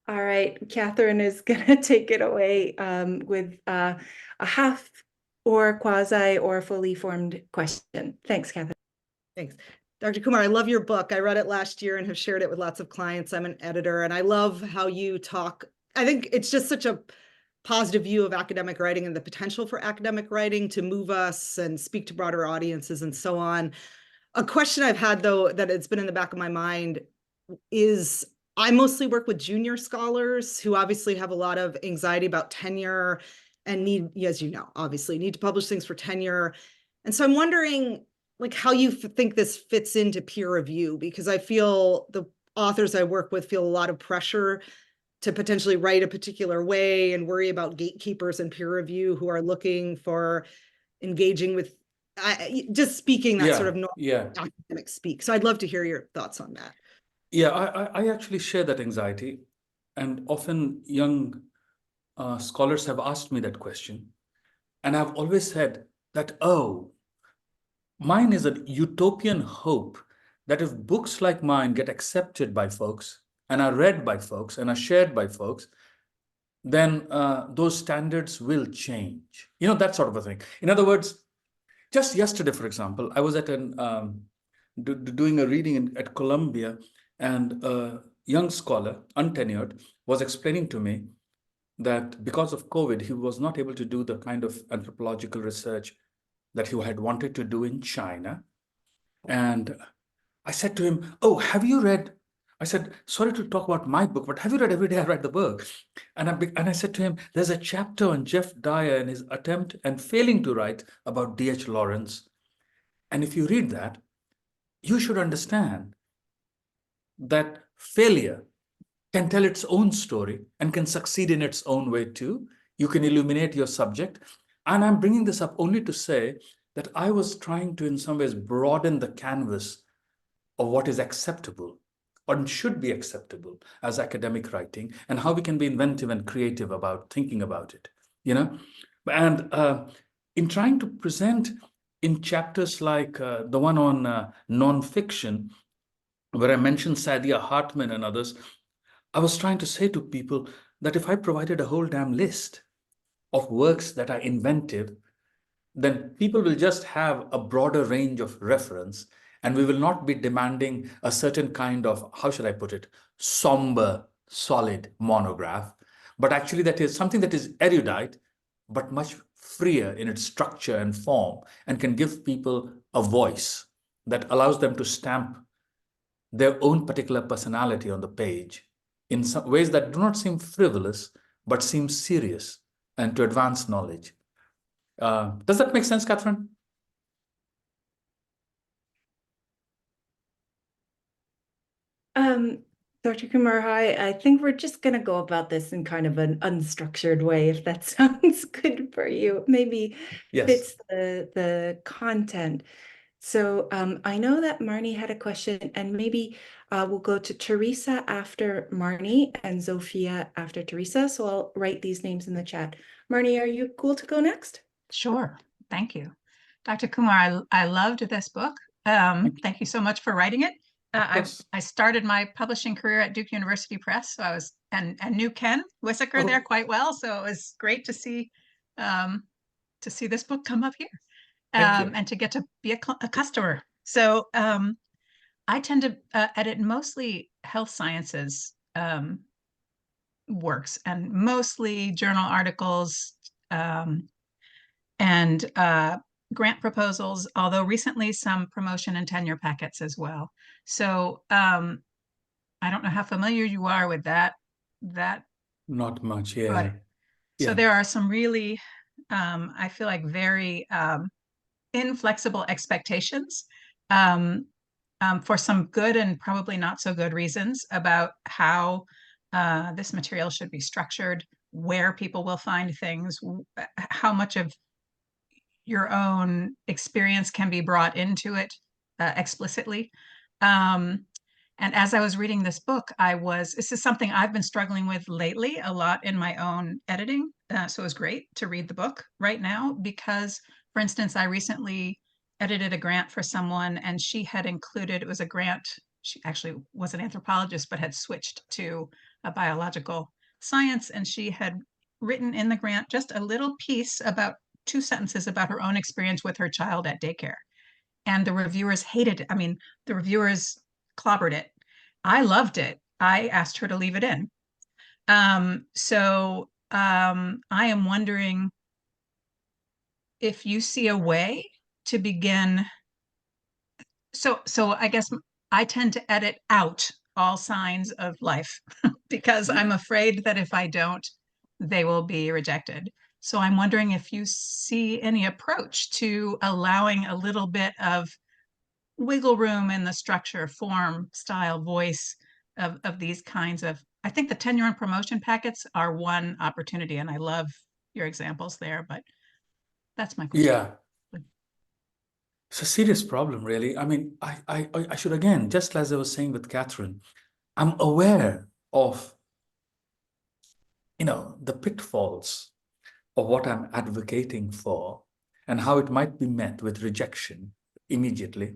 All right, Catherine is going to take it away with a half or quasi or fully formed question. Thanks, Catherine. Thanks. Dr. Kumar, I love your book. I read it last year and have shared it with lots of clients. I'm an editor, and I love how you talk. I think it's just such a positive view of academic writing and the potential for academic writing to move us and speak to broader audiences and so on. A question I've had, though, that it's been in the back of my mind is I mostly work with junior scholars who obviously have a lot of anxiety about tenure and need, as you know, obviously need to publish things for tenure. And so I'm wondering, like, how you think this fits into peer review, because I feel the authors I work with feel a lot of pressure to potentially write a particular way and worry about gatekeepers and peer review who are looking for engaging with just speaking that sort of normal academic speak. So I'd love to hear your thoughts on that. Yeah, I actually share that anxiety, and often young scholars have asked me that question, and I've always said that, oh, mine is a utopian hope that if books like mine get accepted by folks and are read by folks and are shared by folks, then those standards will change. You know, that sort of a thing. In other words, just yesterday, for example, I was at doing a reading at Columbia, and a young scholar, untenured, was explaining to me that because of COVID, he was not able to do the kind of anthropological research that he had wanted to do in China. And I said to him, oh, have you read? I said, sorry to talk about my book, but have you read Every Day I Write the Book? And I said to him, there's a chapter on Jeff Dyer and his attempt and failing to write about D.H. Lawrence. And if you read that, you should understand that failure can tell its own story and can succeed in its own way too. You can illuminate your subject. And I'm bringing this up only to say that I was trying to, in some ways, broaden the canvas of what is acceptable or should be acceptable as academic writing, and how we can be inventive and creative about thinking about it, you know? And in trying to present in chapters like the one on nonfiction, where I mentioned Saidiya Hartman and others, I was trying to say to people that if I provided a whole damn list of works that are inventive, then people will just have a broader range of reference, and we will not be demanding a certain kind of, how should I put it, somber, solid monograph, but actually that is something that is erudite, but much freer in its structure and form, and can give people a voice that allows them to stamp their own particular personality on the page in some ways that do not seem frivolous, but seem serious and to advance knowledge. Does that make sense, Catherine? Dr. Kumar, hi. I think we're just going to go about this in kind of an unstructured way, if that sounds good for you. Maybe fits the content. So I know that Marnie had a question, and maybe we'll go to Teresa after Marnie and Zofia after Teresa. So I'll write these names in the chat. Marnie, are you cool to go next? Sure. Thank you. Dr. Kumar, I loved this book. Thank you so much for writing it. I started my publishing career at Duke University Press, so I was and knew Ken Wissaker there quite well. So it was great to see this book come up here, and to get to be a customer. So I tend to edit mostly health sciences works, and mostly journal articles and grant proposals, although recently some promotion and tenure packets as well. So I don't know how familiar you are with that. Not much, yeah. Right. So there are some really, I feel like very inflexible expectations for some good and probably not so good reasons about how this material should be structured, where people will find things, how much of your own experience can be brought into it explicitly. And as I was reading this book, this is something I've been struggling with lately a lot in my own editing. So it was great to read the book right now because, for instance, I recently edited a grant for someone, and she had included, it was a grant she actually was an anthropologist, but had switched to a biological science. And she had written in the grant just a little piece about 2 sentences about her own experience with her child at daycare. And the reviewers hated it. I mean, the reviewers clobbered it. I loved it. I asked her to leave it in. I am wondering if you see a way to begin. So I guess I tend to edit out all signs of life because I'm afraid that if I don't, they will be rejected. So I'm wondering if you see any approach to allowing a little bit of wiggle room in the structure, form, style, voice of these kinds of, I think the tenure and promotion packets are one opportunity, and I love your examples there, but that's my question. Yeah. It's a serious problem, really. I mean, I should, again, just as I was saying with Catherine, I'm aware of, the pitfalls of what I'm advocating for and how it might be met with rejection immediately.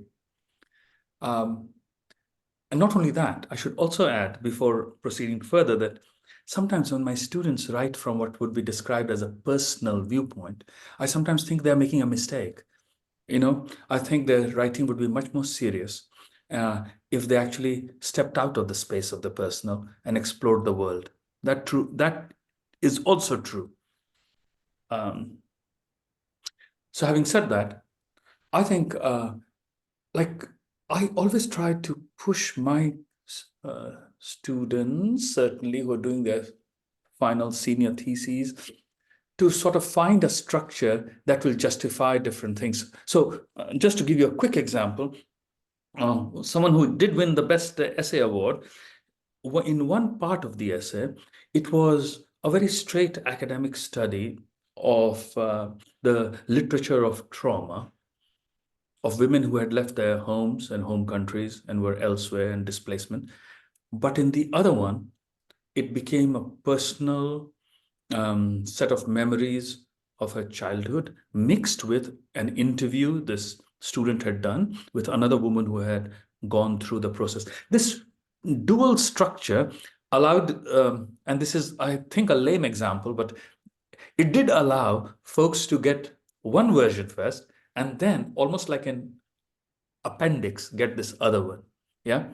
And not only that, I should also add, before proceeding further, that sometimes when my students write from what would be described as a personal viewpoint, I sometimes think they're making a mistake. I think their writing would be much more serious if they actually stepped out of the space of the personal and explored the world. That is also true. So having said that, I think I always try to push my students, certainly who are doing their final senior theses, to sort of find a structure that will justify different things. So just to give you a quick example, someone who did win the best essay award, in one part of the essay, it was a very straight academic study of the literature of trauma, of women who had left their homes and home countries and were elsewhere in displacement. But in the other one, it became a personal set of memories of her childhood mixed with an interview this student had done with another woman who had gone through the process. This dual structure allowed, and this is, I think, a lame example, but it did allow folks to get one version first and then, almost like an appendix, get this other one. Yeah.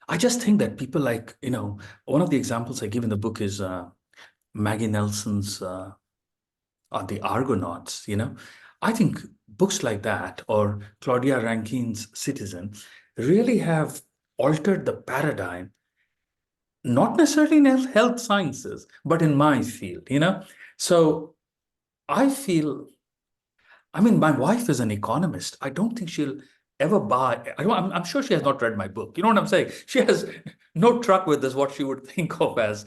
I just think that people like, one of the examples I give in the book is Maggie Nelson's The Argonauts. I think books like that, or Claudia Rankine's Citizen, really have altered the paradigm, not necessarily in health sciences, but in my field. So I feel, my wife is an economist. I don't think she'll ever buy, I'm sure she has not read my book. You know what I'm saying? She has no truck with this, what she would think of as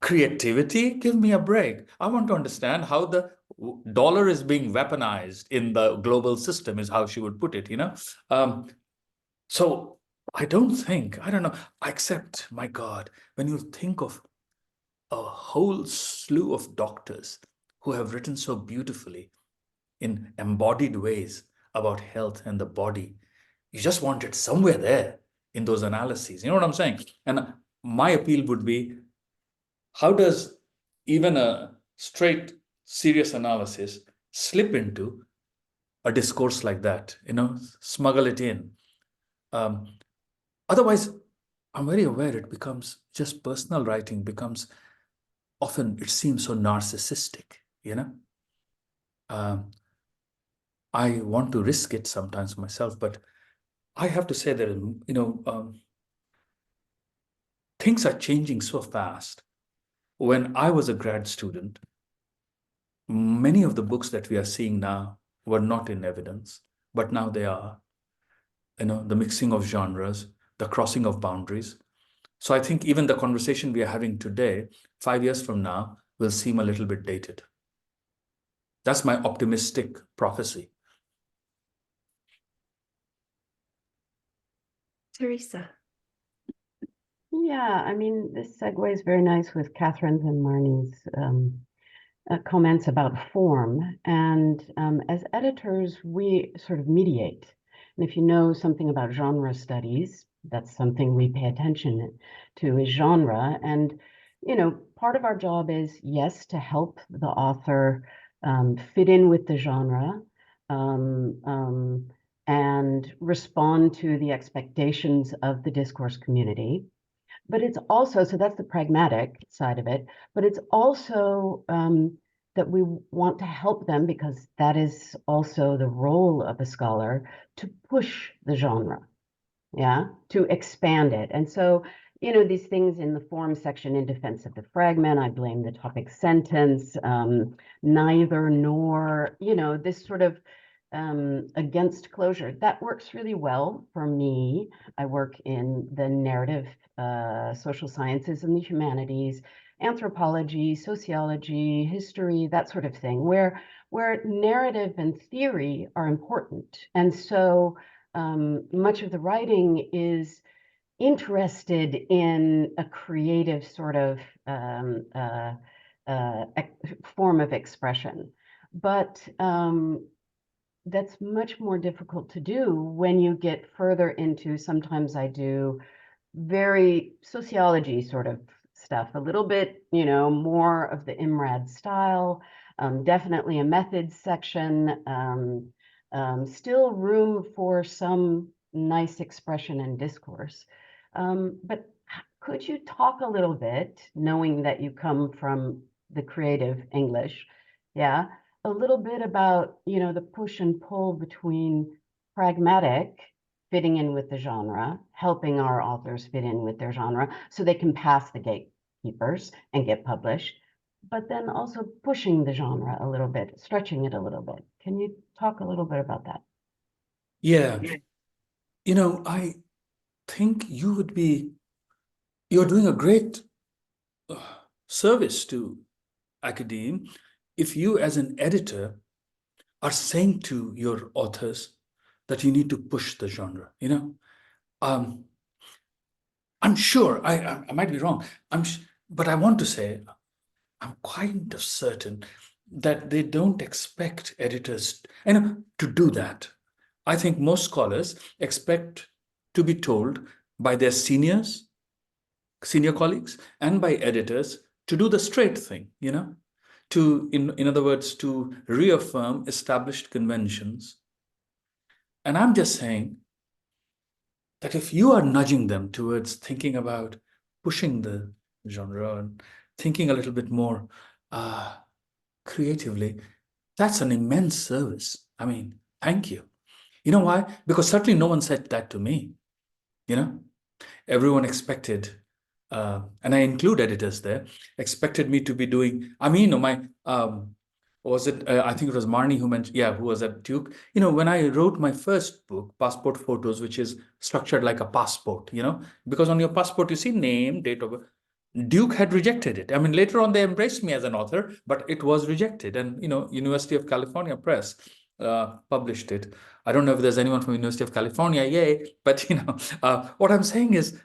creativity. Give me a break. I want to understand how the dollar is being weaponized in the global system, is how she would put it, So I don't know, except, my God, when you think of a whole slew of doctors who have written so beautifully in embodied ways about health and the body, you just want it somewhere there in those analyses. You know what I'm saying? And my appeal would be, how does even a straight, serious analysis slip into a discourse like that? Smuggle it in. Otherwise, I'm very aware it becomes just personal writing, becomes often, it seems so narcissistic, I want to risk it sometimes myself, but I have to say that, things are changing so fast. When I was a grad student, many of the books that we are seeing now were not in evidence, but now they are. The mixing of genres, the crossing of boundaries. So I think even the conversation we are having today, 5 years from now, will seem a little bit dated. That's my optimistic prophecy. Teresa. Yeah, this segues very nice with Catherine's and Marnie's comments about form. And as editors, we sort of mediate And if you know something about genre studies, that's something we pay attention to is genre. And, part of our job is, yes, to help the author fit in with the genre, and respond to the expectations of the discourse community. But it's also, so that's the pragmatic side of it, but it's also that we want to help them, because that is also the role of a scholar, to push the genre, to expand it. And so, these things in the form section, in defense of the fragment, I blame the topic sentence, neither nor, this sort of against closure. That works really well for me. I work in the narrative, social sciences and the humanities, anthropology, sociology, history, that sort of thing, where narrative and theory are important. And so much of the writing is interested in a creative sort of form of expression. But that's much more difficult to do when you get further into, sometimes I do very sociology sort of stuff, a little bit, more of the IMRAD style, definitely a methods section, still room for some nice expression and discourse. But could you talk a little bit, knowing that you come from the creative English, a little bit about, the push and pull between pragmatic, fitting in with the genre, helping our authors fit in with their genre so they can pass the gatekeepers and get published, but then also pushing the genre a little bit, stretching it a little bit. Can you talk a little bit about that? Yeah. I think you're doing a great service to academe if you, as an editor, are saying to your authors that you need to push the genre. I'm sure, I might be wrong, but I want to say, I'm kind of certain that they don't expect editors to do that. I think most scholars expect to be told by their senior colleagues and by editors to do the straight thing, in other words, to reaffirm established conventions. And I'm just saying that if you are nudging them towards thinking about pushing the genre and thinking a little bit more creatively, that's an immense service. I mean, thank you. You know why? Because certainly no one said that to me. Everyone expected, and I include editors there, expected me to be doing, my, was it, I think it was Marnie who mentioned, who was at Duke. When I wrote my first book, Passport Photos, which is structured like a passport, because on your passport, you see name, date of birth. Duke had rejected it. I mean, later on, they embraced me as an author, but it was rejected. And, University of California Press published it. I don't know if there's anyone from University of California, yay. But, what I'm saying is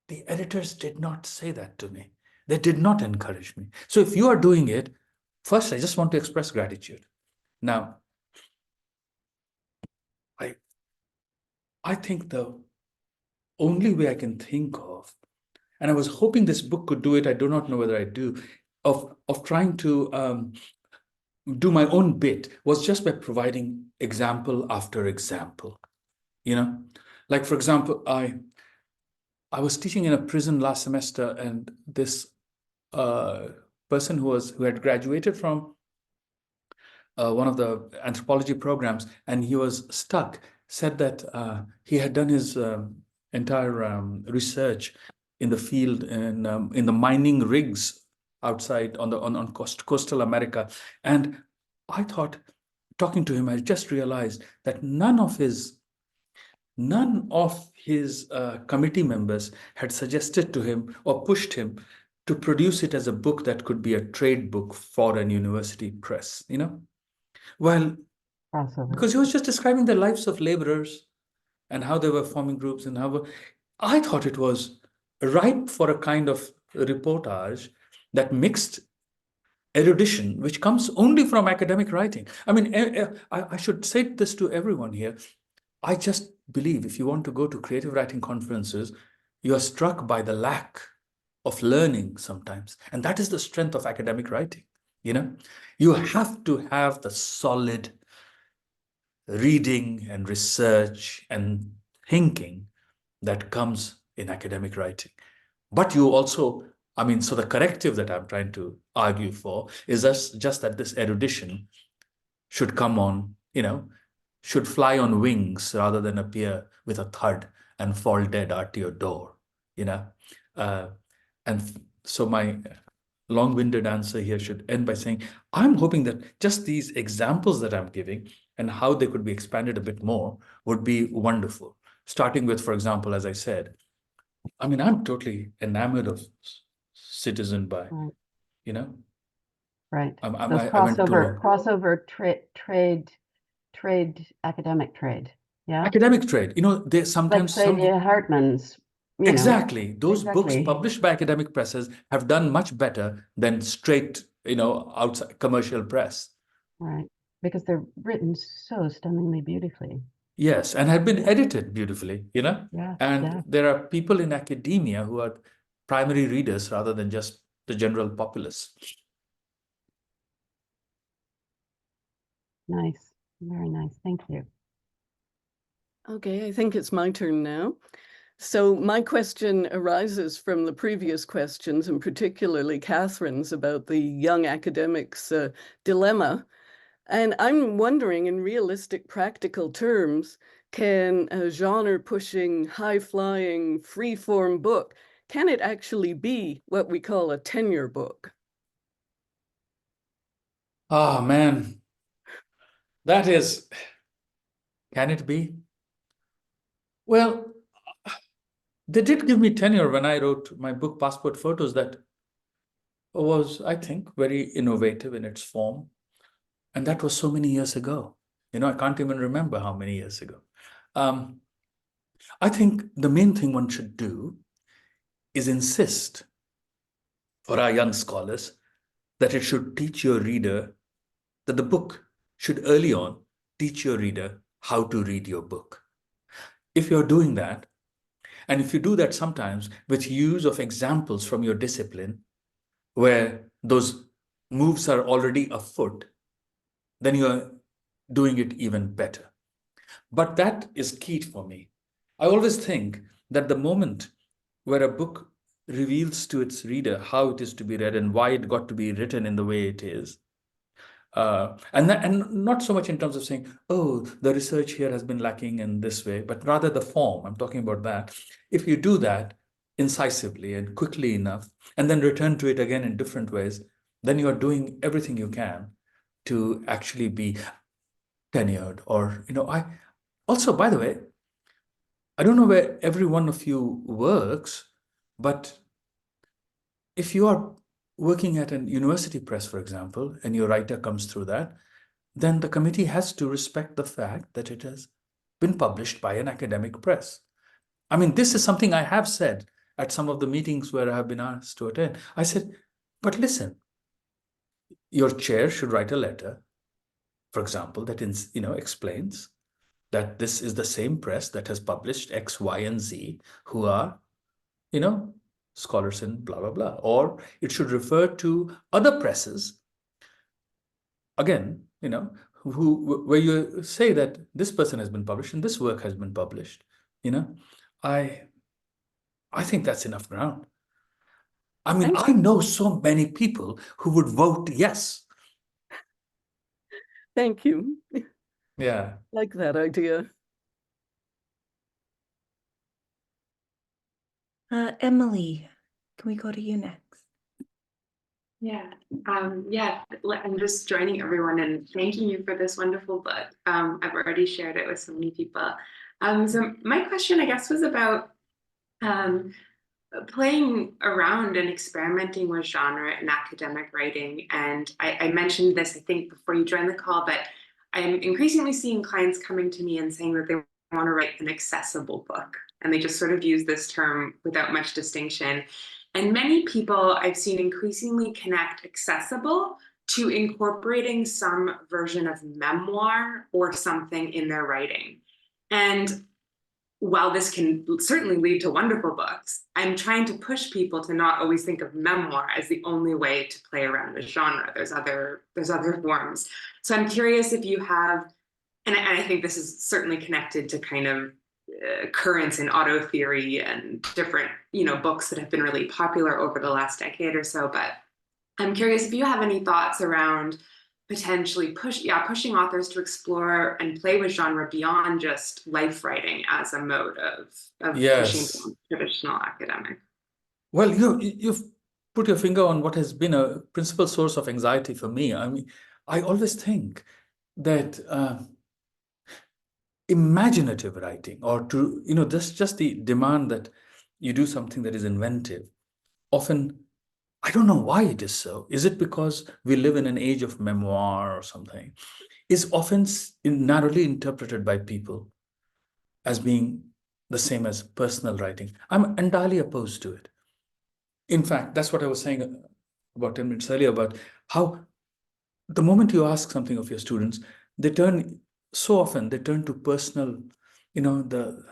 the editors did not say that to me. They did not encourage me. So if you are doing it, first, I just want to express gratitude. Now, I think the only way I can think of, and I was hoping this book could do it, I do not know whether I do, of trying to do my own bit, was just by providing example after example. Like, for example, I was teaching in a prison last semester, and this person who had graduated from one of the anthropology programs, and he was stuck, said that he had done his entire research in the field in the mining rigs outside on coastal America. And I thought, talking to him, I just realized that none of his committee members had suggested to him or pushed him to produce it as a book that could be a trade book for an university press, Well, because he was just describing the lives of laborers and how they were forming groups and how I thought it was ripe for a kind of reportage that mixed erudition which comes only from academic writing. I mean, I should say this to everyone here. I just believe if you want to go to creative writing conferences, you're struck by the lack of learning sometimes. And that is the strength of academic writing. You know, you have to have the solid reading and research and thinking that comes in academic writing. But you also, I mean, so the corrective that I'm trying to argue for is just that this erudition should come on, you know, should fly on wings rather than appear with a thud and fall dead at your door, you know. And so my long-winded answer here should end by saying, I'm hoping that just these examples that I'm giving and how they could be expanded a bit more would be wonderful. Starting with, for example, as I said, I mean, I'm totally enamored of Citizen by, Right. you know. Right. I Those went to crossover trade, academic trade. Yeah. academic trade. You know, they sometimes Like say Hartman's, you know. exactly those books Exactly. published by academic presses have done much better than straight, you know, outside commercial press. Right. Because they're written so stunningly beautifully. Yes, and have been edited beautifully, you know. Yeah. And Yeah. there are people in academia who are primary readers rather than just the general populace. Nice. Very nice. Thank you. Okay, I think it's my turn now. So my question arises from the previous questions, and particularly Catherine's, about the young academics' dilemma. And I'm wondering, in realistic, practical terms, can a genre-pushing, high-flying, free-form book, can it actually be what we call a tenure book? Oh, man. That is, can it be? Well, they did give me tenure when I wrote my book, Passport Photos, that was, I think, very innovative in its form. And that was so many years ago. You know, I can't even remember how many years ago. I think the main thing one should do is insist for our young scholars that it should teach your reader, that the book should early on teach your reader how to read your book. If you're doing that, and if you do that sometimes with use of examples from your discipline, where those moves are already afoot, then you're doing it even better. But that is key for me. I always think that the moment where a book reveals to its reader how it is to be read and why it got to be written in the way it is, and not so much in terms of saying, oh, the research here has been lacking in this way, but rather the form. I'm talking about that. If you do that incisively and quickly enough, and then return to it again in different ways, then you are doing everything you can to actually be tenured. Or, you know, I also, by the way, I don't know where every one of you works, but if you are working at an university press, for example, and your writer comes through that, then the committee has to respect the fact that it has been published by an academic press. I mean, this is something I have said at some of the meetings where I have been asked to attend. I said, but listen, your chair should write a letter, for example, that explains that this is the same press that has published X, Y, and Z, who are, scholars in blah, blah, blah. Or it should refer to other presses, again, where you say that this person has been published and this work has been published. I think that's enough ground. I mean, I know so many people who would vote yes. Thank you. Yeah. Like that idea. Emily, can we go to you next? Yeah, I'm just joining everyone and thanking you for this wonderful book. I've already shared it with so many people. So my question, I guess, was about playing around and experimenting with genre in academic writing. And I mentioned this, I think, before you joined the call, but I'm increasingly seeing clients coming to me and saying that they want to write an accessible book. And they just sort of use this term without much distinction. And many people I've seen increasingly connect accessible to incorporating some version of memoir or something in their writing. And while this can certainly lead to wonderful books, I'm trying to push people to not always think of memoir as the only way to play around the genre. There's other forms. So I'm curious if you have, and I think this is certainly connected to kind of currents in auto theory and different, books that have been really popular over the last decade or so. But I'm curious if you have any thoughts around potentially pushing authors to explore and play with genre beyond just life writing as a mode of pushing beyond traditional academic. Well, you've put your finger on what has been a principal source of anxiety for me. I mean, I always think that imaginative writing, or to, this just the demand that you do something that is inventive, often, I don't know why it is so. Is it because we live in an age of memoir or something? Is often narrowly interpreted by people as being the same as personal writing. I'm entirely opposed to it. In fact, that's what I was saying about 10 minutes earlier, about how the moment you ask something of your students, they turn to personal, the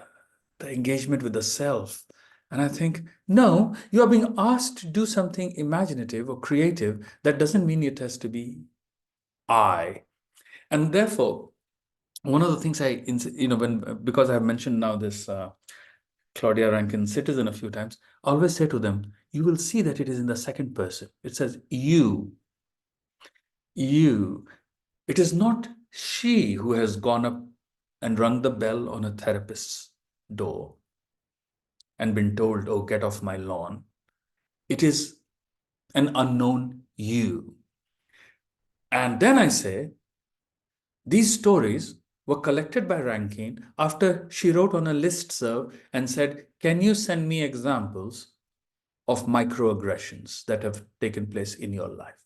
engagement with the self. And I think, no, you are being asked to do something imaginative or creative. That doesn't mean it has to be I. And therefore, one of the things because I have mentioned now this Claudia Rankine Citizen a few times, I always say to them, you will see that it is in the second person. It says you. It is not she who has gone up and rung the bell on a therapist's door and been told, oh, get off my lawn. It is an unknown you. And then I say, these stories were collected by Rankine after she wrote on a listserv and said, can you send me examples of microaggressions that have taken place in your life?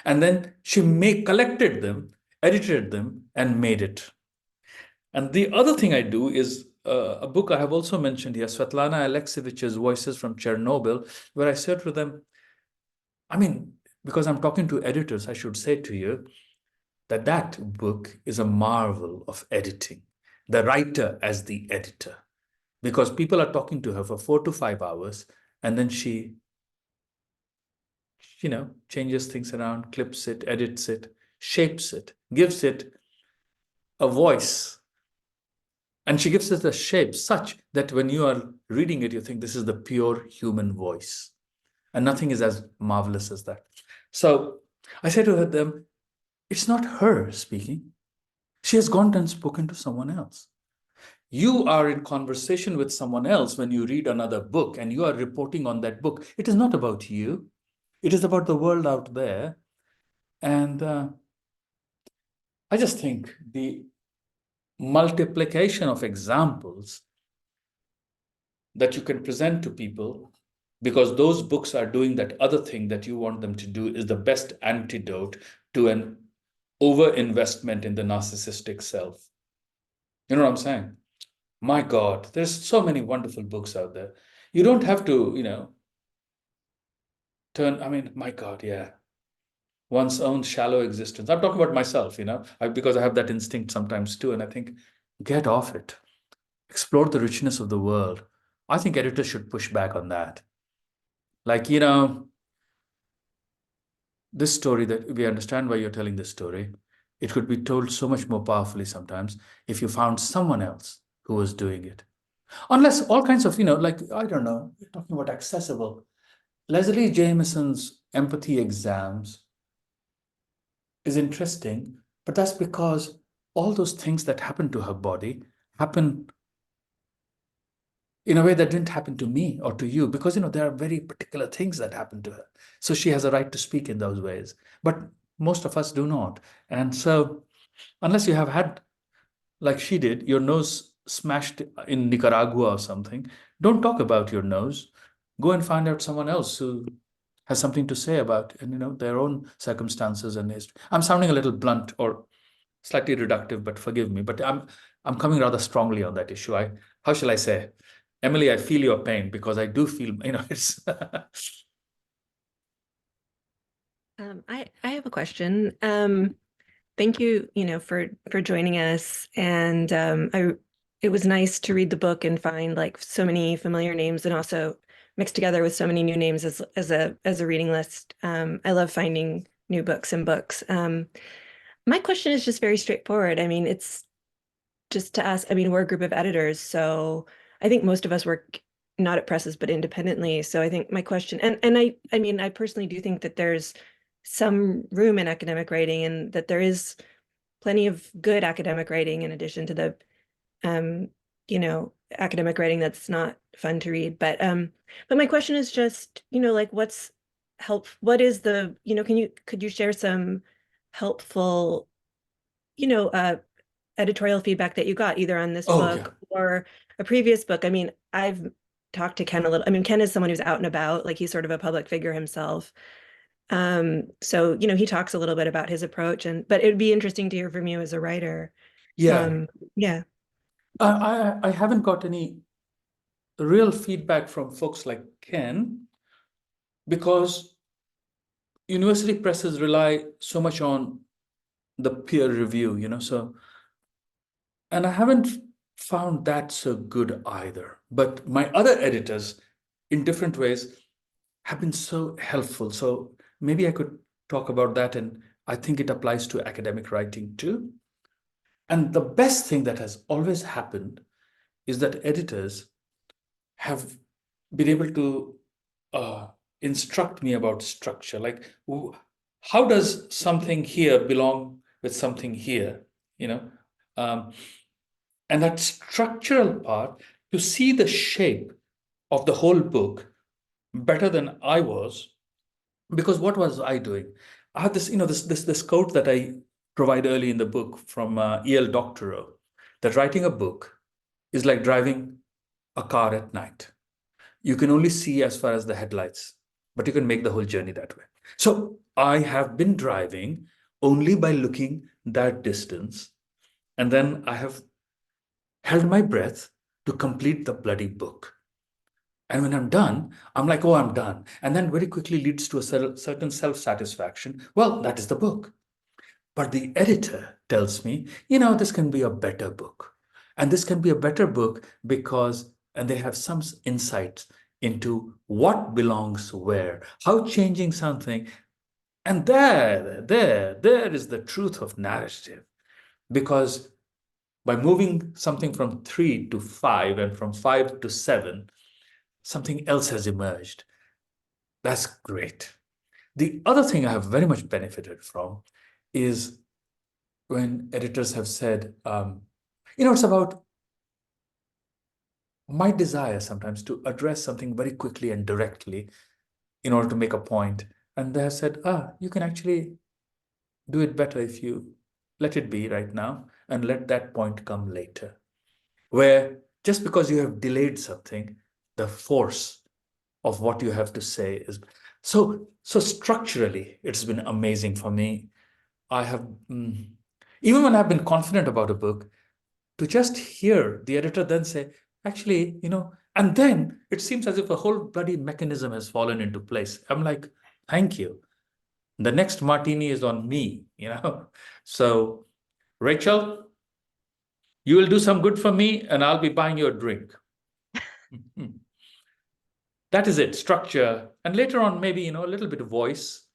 And then she collected them, edited them, and made it. And the other thing I do is a book I have also mentioned here, Svetlana Alexievich's Voices from Chernobyl, where I said to them, because I'm talking to editors, I should say to you that book is a marvel of editing. The writer as the editor, because people are talking to her for 4 to 5 hours, and then she, changes things around, clips it, edits it, shapes it, gives it a voice. And she gives it a shape such that when you are reading it, you think this is the pure human voice. And nothing is as marvelous as that. So I said to them, it's not her speaking. She has gone and spoken to someone else. You are in conversation with someone else when you read another book and you are reporting on that book. It is not about you. It is about the world out there. And I just think the multiplication of examples that you can present to people, because those books are doing that other thing that you want them to do, is the best antidote to an overinvestment in the narcissistic self. You know what I'm saying? My God, there's so many wonderful books out there. You don't have to, my God, yeah. One's own shallow existence. I'm talking about myself, because I have that instinct sometimes too. And I think, get off it. Explore the richness of the world. I think editors should push back on that. Like, this story, that we understand why you're telling this story, it could be told so much more powerfully sometimes if you found someone else who was doing it. Unless all kinds of, I don't know, you're talking about accessible. Leslie Jameson's empathy exams is interesting, but that's because all those things that happen to her body happen in a way that didn't happen to me or to you, because, there are very particular things that happen to her. So she has a right to speak in those ways, but most of us do not. And so unless you have had, like she did, your nose smashed in Nicaragua or something, don't talk about your nose. Go and find out someone else who has something to say about, their own circumstances and history. I'm sounding a little blunt or slightly reductive, but forgive me. But I'm coming rather strongly on that issue. How shall I say? Emily, I feel your pain because I do feel, it's. I have a question. Thank you, for joining us. And it was nice to read the book and find like so many familiar names and also mixed together with so many new names as a reading list. I love finding new books and books. My question is just very straightforward. I mean, it's just to ask, I mean, we're a group of editors, so I think most of us work not at presses, but independently. So I think my question, and I mean, I personally do think that there's some room in academic writing and that there is plenty of good academic writing in addition to the, academic writing that's not fun to read. But my question is just, like what is the, could you share some helpful, editorial feedback that you got either on this book or a previous book? I mean, I've talked to Ken a little. I mean, Ken is someone who's out and about, like he's sort of a public figure himself. So, he talks a little bit about his approach but it would be interesting to hear from you as a writer. Yeah. Yeah. I haven't got any real feedback from folks like Ken because university presses rely so much on the peer review, so, and I haven't found that so good either. But my other editors in different ways have been so helpful. So maybe I could talk about that, and I think it applies to academic writing too. And the best thing that has always happened is that editors have been able to instruct me about structure. Like, how does something here belong with something here? And that structural part, to see the shape of the whole book better than I was, because what was I doing? I had this, this quote that I provide early in the book from E.L. Doctorow, that writing a book is like driving a car at night. You can only see as far as the headlights, but you can make the whole journey that way. So I have been driving only by looking that distance, and then I have held my breath to complete the bloody book. And when I'm done, I'm like, oh, I'm done. And then very quickly leads to a certain self-satisfaction. Well, that is the book. But the editor tells me, this can be a better book. And this can be a better book because, and they have some insights into what belongs where, how changing something. And there is the truth of narrative. Because by moving something from 3 to 5 and from 5 to 7, something else has emerged. That's great. The other thing I have very much benefited from is when editors have said, it's about my desire sometimes to address something very quickly and directly in order to make a point. And they have said, you can actually do it better if you let it be right now and let that point come later. Where just because you have delayed something, the force of what you have to say is so structurally, it's been amazing for me. I have, even when I've been confident about a book, to just hear the editor then say, actually, and then it seems as if a whole bloody mechanism has fallen into place. I'm like, thank you. The next martini is on me, So, Rachel, you will do some good for me and I'll be buying you a drink. That is it, structure. And later on, maybe, a little bit of voice.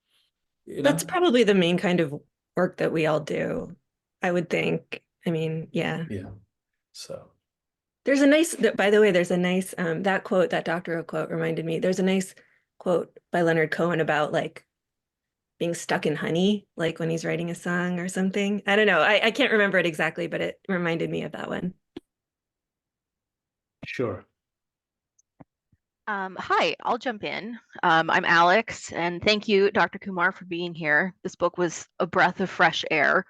That's probably the main kind of work that we all do, I would think. I mean, yeah. Yeah. So there's a nice, by the way, there's a nice, that quote, that doctoral quote reminded me, there's a nice quote by Leonard Cohen about like being stuck in honey, like when he's writing a song or something. I don't know. I can't remember it exactly, but it reminded me of that one. Sure. Hi, I'll jump in. I'm Alex, and thank you, Dr. Kumar, for being here. This book was a breath of fresh air.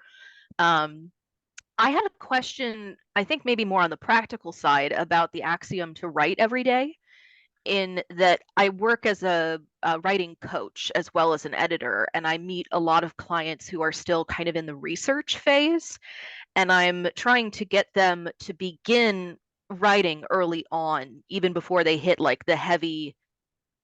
I had a question, I think maybe more on the practical side, about the axiom to write every day, in that I work as a writing coach as well as an editor, and I meet a lot of clients who are still kind of in the research phase, and I'm trying to get them to begin writing early on, even before they hit like the heavy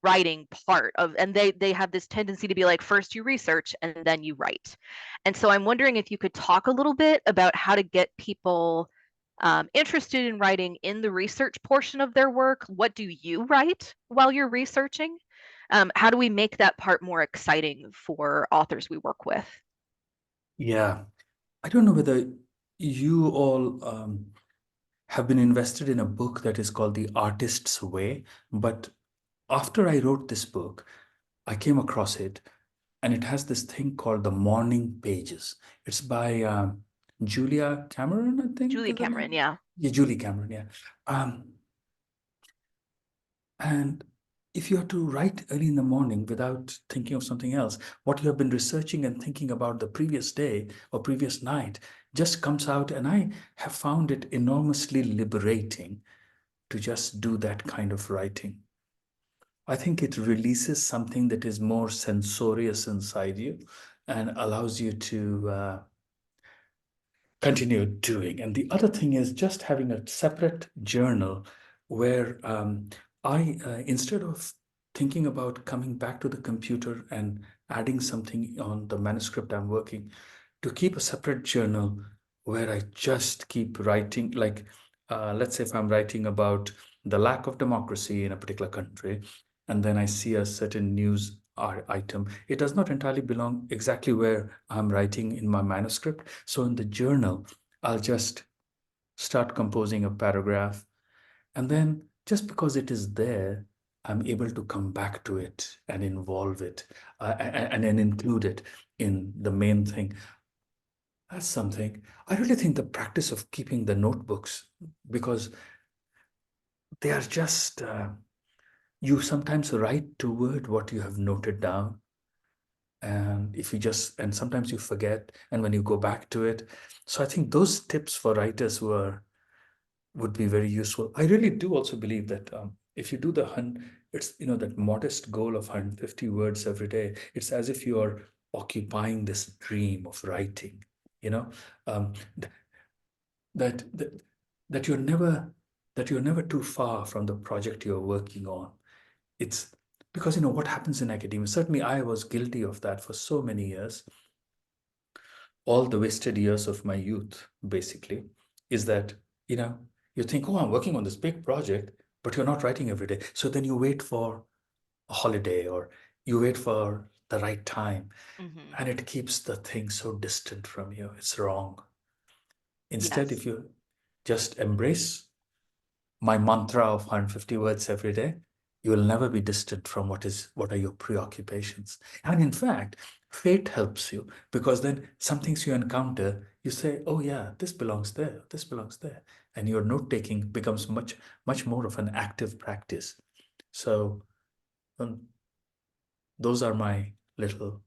writing part of, and they have this tendency to be like, first you research and then you write. And so I'm wondering if you could talk a little bit about how to get people interested in writing in the research portion of their work. What do you write while you're researching? How do we make that part more exciting for authors we work with? Yeah, I don't know whether you all have been invested in a book that is called The Artist's Way, but after I wrote this book, I came across it, and it has this thing called the morning pages. It's by Julia Cameron, I think. Julia Cameron, yeah. Yeah, Julie Cameron, yeah. And if you have to write early in the morning without thinking of something else, what you have been researching and thinking about the previous day or previous night just comes out. And I have found it enormously liberating to just do that kind of writing. I think it releases something that is more sensorious inside you and allows you to continue doing. And the other thing is just having a separate journal where instead of thinking about coming back to the computer and adding something on the manuscript I'm working, to keep a separate journal where I just keep writing. Like, let's say if I'm writing about the lack of democracy in a particular country, and then I see a certain news item, it does not entirely belong exactly where I'm writing in my manuscript. So in the journal, I'll just start composing a paragraph. And then just because it is there, I'm able to come back to it and involve it and then include it in the main thing. That's something. I really think the practice of keeping the notebooks, because they are just, you sometimes write toward what you have noted down. And if you just, and sometimes you forget, and when you go back to it. So I think those tips for writers would be very useful. I really do also believe that if you do it's, that modest goal of 150 words every day, it's as if you are occupying this dream of writing, that you're never too far from the project you're working on. It's because, what happens in academia, certainly I was guilty of that for so many years. All the wasted years of my youth, basically, is that, you think, oh, I'm working on this big project, but you're not writing every day. So then you wait for a holiday or you wait for the right time. Mm-hmm. And it keeps the thing so distant from you. It's wrong. Instead, yes, if you just embrace my mantra of 150 words every day, you will never be distant from what are your preoccupations. And in fact, fate helps you, because then some things you encounter, you say, oh yeah, this belongs there, this belongs there. And your note-taking becomes much, much more of an active practice. So those are my little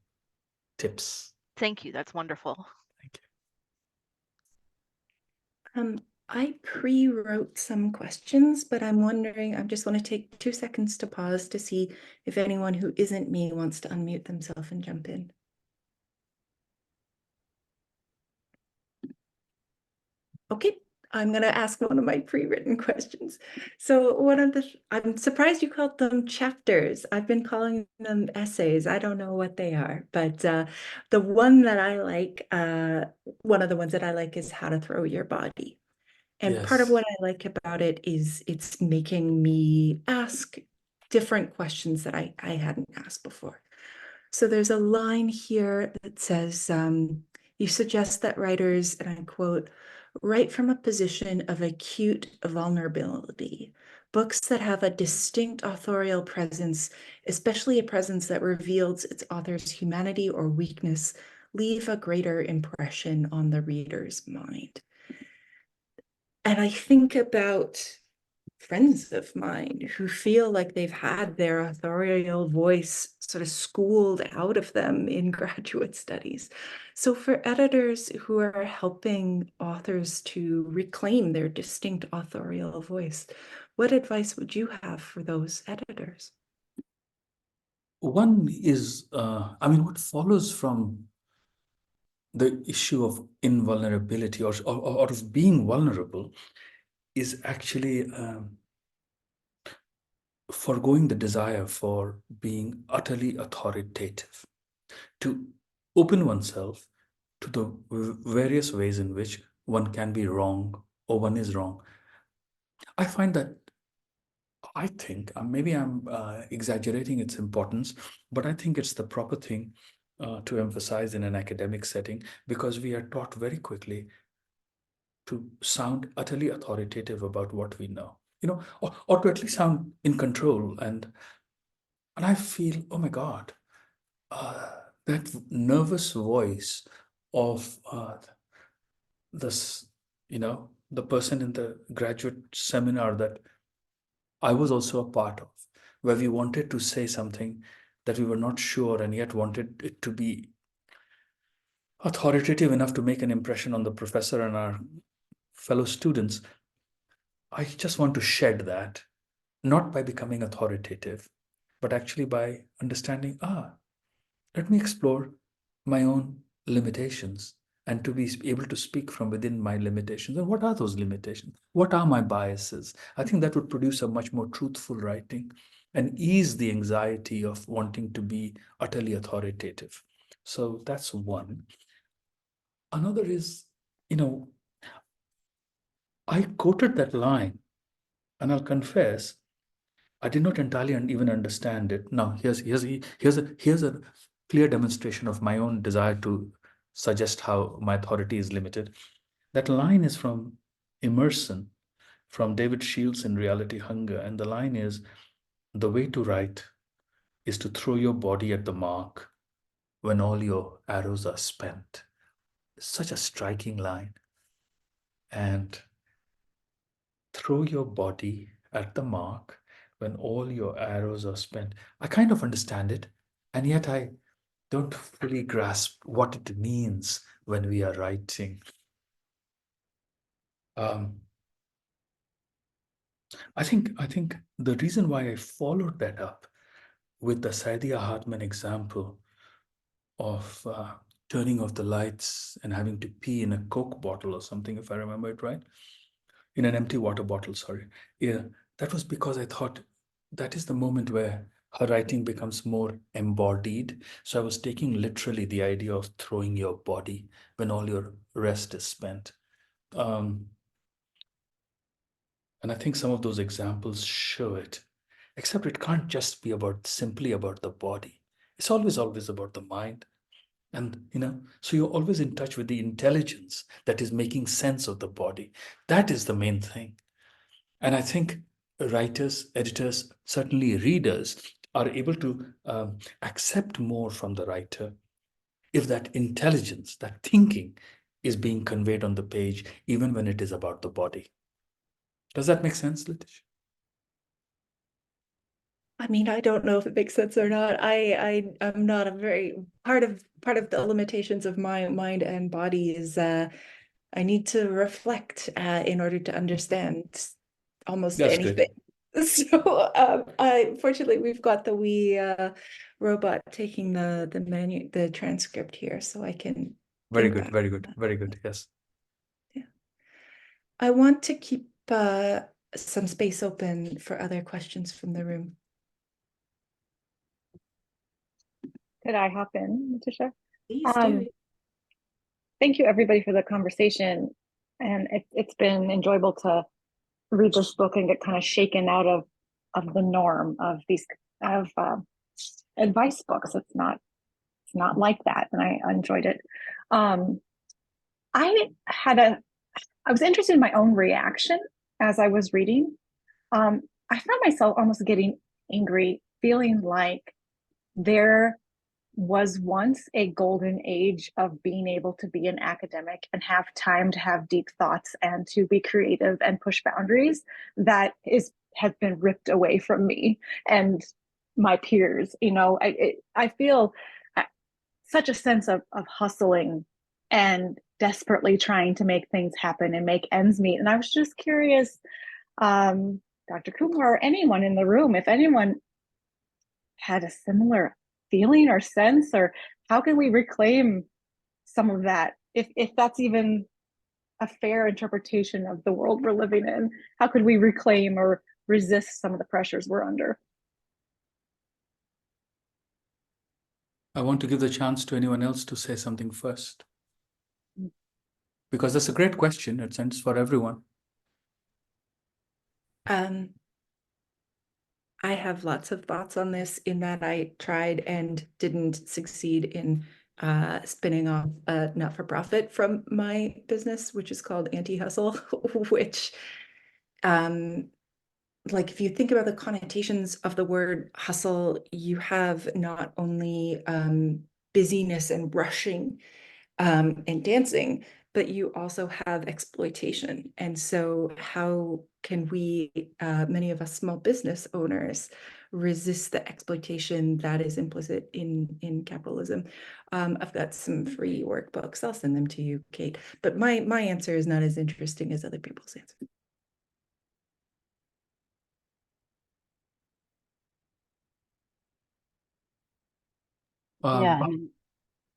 tips. Thank you. That's wonderful. Thank you. I pre-wrote some questions, but I'm wondering, I just want to take 2 seconds to pause to see if anyone who isn't me wants to unmute themselves and jump in. Okay, I'm going to ask one of my pre-written questions. So I'm surprised you called them chapters. I've been calling them essays. I don't know what they are, but the one that I like, one of the ones that I like is How to Throw Your Body. And yes, part of what I like about it is it's making me ask different questions that I hadn't asked before. So there's a line here that says, you suggest that writers, and I quote, write from a position of acute vulnerability. Books that have a distinct authorial presence, especially a presence that reveals its author's humanity or weakness, leave a greater impression on the reader's mind. And I think about friends of mine who feel like they've had their authorial voice sort of schooled out of them in graduate studies. So for editors who are helping authors to reclaim their distinct authorial voice, what advice would you have for those editors? One is, what follows from the issue of invulnerability or of being vulnerable is actually foregoing the desire for being utterly authoritative, to open oneself to the various ways in which one can be wrong or one is wrong. I find that, I think, maybe I'm exaggerating its importance, but I think it's the proper thing to emphasize in an academic setting, because we are taught very quickly to sound utterly authoritative about what we know, or to at least sound in control. And I feel, oh my God, that nervous voice of this, the person in the graduate seminar that I was also a part of, where we wanted to say something that we were not sure and yet wanted it to be authoritative enough to make an impression on the professor and our fellow students. I just want to shed that, not by becoming authoritative, but actually by understanding, let me explore my own limitations and to be able to speak from within my limitations. And what are those limitations? What are my biases? I think that would produce a much more truthful writing and ease the anxiety of wanting to be utterly authoritative. So that's one. Another is, I quoted that line, and I'll confess, I did not entirely even understand it. Now, here's a clear demonstration of my own desire to suggest how my authority is limited. That line is from Emerson, from David Shields in Reality Hunger. And the line is, the way to write is to throw your body at the mark when all your arrows are spent. Such a striking line. And throw your body at the mark when all your arrows are spent. I kind of understand it, and yet I don't fully grasp what it means when we are writing. I think the reason why I followed that up with the Saidiya Hartman example of turning off the lights and having to pee in a Coke bottle or something, if I remember it right, in an empty water bottle, sorry. Yeah, that was because I thought that is the moment where her writing becomes more embodied. So I was taking literally the idea of throwing your body when all your rest is spent. And I think some of those examples show it, except it can't just be simply about the body. It's always about the mind. And, so you're always in touch with the intelligence that is making sense of the body. That is the main thing. And I think writers, editors, certainly readers are able to accept more from the writer if that intelligence, that thinking is being conveyed on the page, even when it is about the body. Does that make sense, Letitia? I mean, I don't know if it makes sense or not. I'm not a very part of the limitations of my mind and body is I need to reflect in order to understand almost That's anything. Good. So fortunately we've got the wee robot taking the transcript here, so I can very good, very good, very good. Yes. Yeah. I want to keep some space open for other questions from the room. Could I hop in, Letitia? Please do. Thank you, everybody, for the conversation. And it's been enjoyable to read this book and get kind of shaken out of the norm of these advice books. It's not like that, and I enjoyed it. I was interested in my own reaction as I was reading. I found myself almost getting angry, feeling like there was once a golden age of being able to be an academic and have time to have deep thoughts and to be creative and push boundaries that has been ripped away from me and my peers. I feel such a sense of hustling and desperately trying to make things happen and make ends meet. And I was just curious, Dr. Kumar, or anyone in the room, if anyone had a similar feeling or sense, or how can we reclaim some of that, if that's even a fair interpretation of the world we're living in? How could we reclaim or resist some of the pressures we're under? I want to give the chance to anyone else to say something first, because that's a great question. It's for everyone. I have lots of thoughts on this, in that I tried and didn't succeed in spinning off a not-for-profit from my business, which is called Anti-Hustle, which like, if you think about the connotations of the word hustle, you have not only busyness and rushing and dancing, but you also have exploitation. And so how can we, many of us small business owners, resist the exploitation that is implicit in capitalism? I've got some free workbooks. I'll send them to you, Kate. But my answer is not as interesting as other people's answer. Yeah,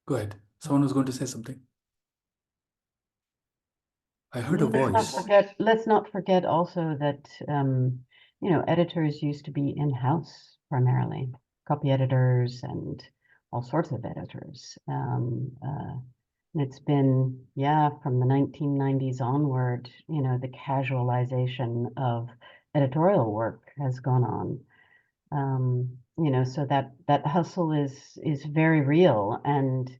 Go ahead. Someone was going to say something. I heard a voice. let's not forget also that editors used to be in-house primarily, copy editors and all sorts of editors. It's been, from the 1990s onward, the casualization of editorial work has gone on. So that hustle is very real, and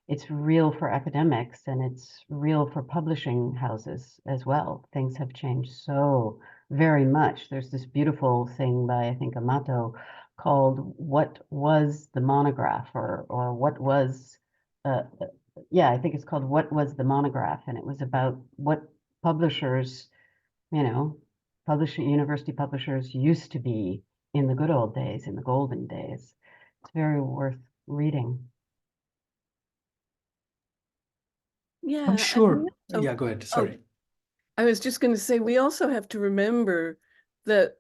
it's real for academics, and it's real for publishing houses as well. Things have changed so very much. There's this beautiful thing by, I think, Amitava called "What Was the Monograph?" or "What Was," I think it's called "What Was the Monograph?" And it was about what publishers, university publishers used to be in the good old days, in the golden days. It's very worth reading. Yeah, I'm sure. oh, Yeah, go ahead. Sorry. I was just going to say, we also have to remember that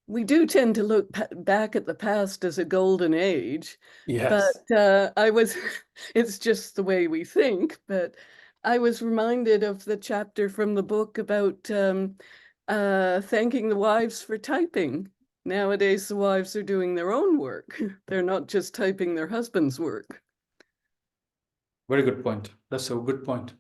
we do tend to look back at the past as a golden age. Yes. But it's just the way we think. But I was reminded of the chapter from the book about thanking the wives for typing. Nowadays, the wives are doing their own work. They're not just typing their husband's work. Very good point. That's a good point.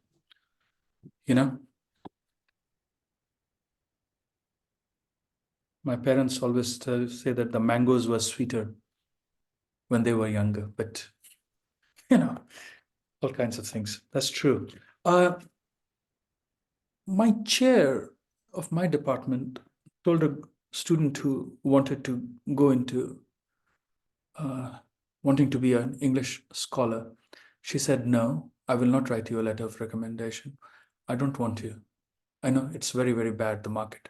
My parents always say that the mangoes were sweeter when they were younger, but all kinds of things. That's true. My chair of my department told a student who wanted to go into wanting to be an English scholar. She said, "No, I will not write you a letter of recommendation. I don't want to. I know it's very, very bad, the market."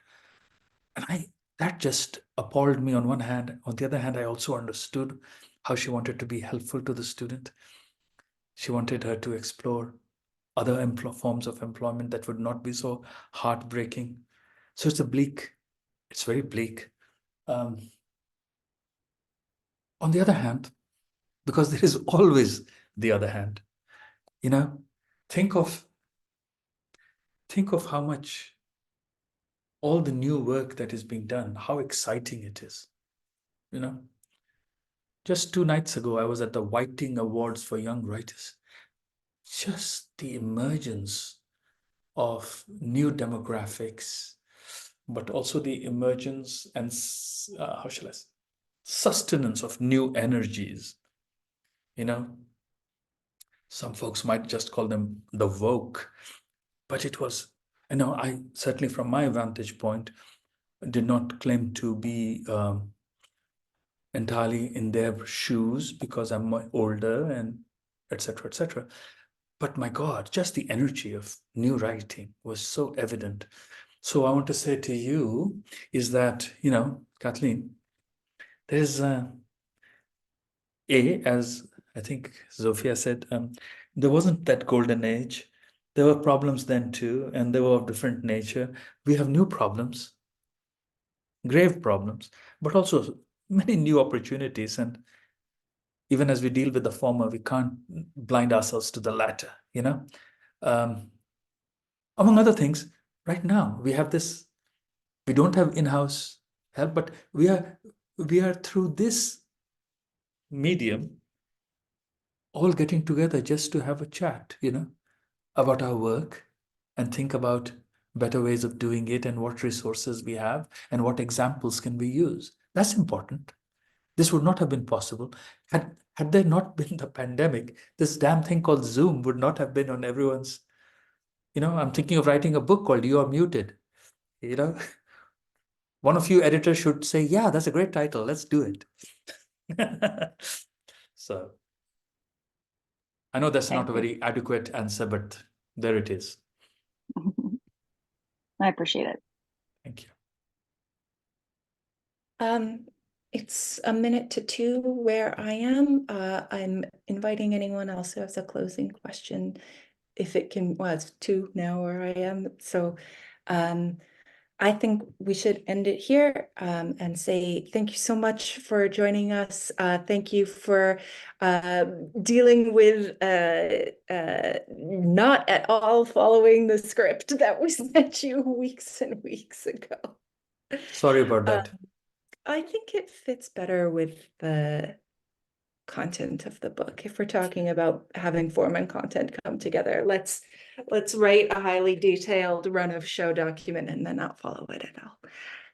And that just appalled me on one hand. On the other hand, I also understood how she wanted to be helpful to the student. She wanted her to explore other forms of employment that would not be so heartbreaking. So it's very bleak. On the other hand, because there is always the other hand, think of how much all the new work that is being done, how exciting it is. Just 2 nights ago, I was at the Whiting Awards for Young Writers. Just the emergence of new demographics, but also the emergence and sustenance of new energies. Some folks might just call them the woke, but it was, I certainly from my vantage point did not claim to be entirely in their shoes because I'm older and etc., etc. But my God, just the energy of new writing was so evident. So I want to say to you is that, Kathleen, there's as I think Zofia said, there wasn't that golden age. There were problems then too, and they were of different nature. We have new problems, grave problems, but also many new opportunities. And even as we deal with the former, we can't blind ourselves to the latter, among other things, right now we have this, we don't have in-house help, but we are through this medium all getting together just to have a chat, about our work and think about better ways of doing it and what resources we have and what examples can we use. That's important. This would not have been possible. Had there not been the pandemic, this damn thing called Zoom would not have been on everyone's, I'm thinking of writing a book called You Are Muted. One of you editors should say, yeah, that's a great title. Let's do it. So I know that's not a very adequate answer, but there it is. I appreciate it. Thank you. It's 1:55 where I am. I'm inviting anyone else who has a closing question, if it can, well, it's 2 now where I am. So I think we should end it here and say thank you so much for joining us. Thank you for dealing with not at all following the script that we sent you weeks and weeks ago. Sorry about that. I think it fits better with the content of the book. If we're talking about having form and content come together, let's write a highly detailed run of show document and then not follow it at all.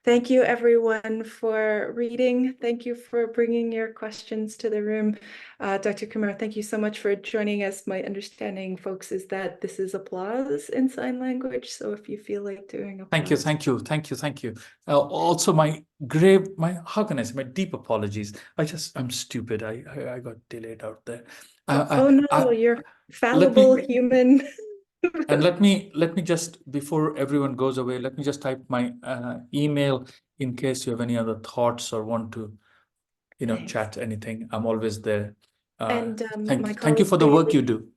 Thank you everyone for reading. Thank you for bringing your questions to the room. Dr. Kumar, thank you so much for joining us. My understanding, folks, is that this is applause in sign language. So if you feel like doing applause. Thank you. Also, how can I say, my deep apologies. I'm stupid. I got delayed out there. You're fallible human. And let me just, before everyone goes away, let me just type my email in case you have any other thoughts or want to, chat anything. I'm always there. And thank you for the work you do.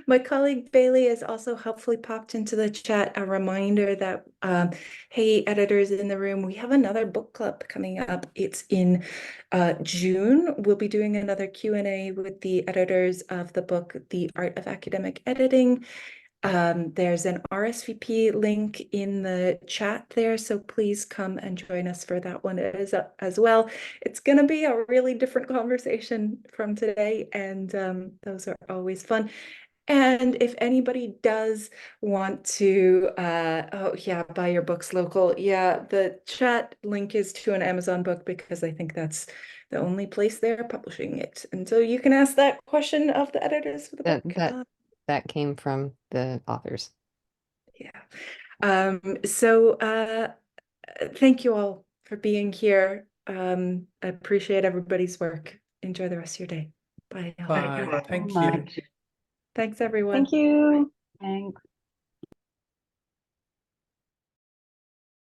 My colleague Bailey has also helpfully popped into the chat a reminder that, hey, editors in the room, we have another book club coming up. It's in June. We'll be doing another Q&A with the editors of the book, The Art of Academic Editing. There's an RSVP link in the chat there, so please come and join us for that one as well. It's going to be a really different conversation from today, and those are always fun. And if anybody does want to, buy your books local, the chat link is to an Amazon book because I think that's the only place they're publishing it. And so you can ask that question of the editors for the book. That came from the authors. Yeah. Thank you all for being here. I appreciate everybody's work. Enjoy the rest of your day. Bye. Bye. Thank you. Thanks, everyone. Thank you. Thanks.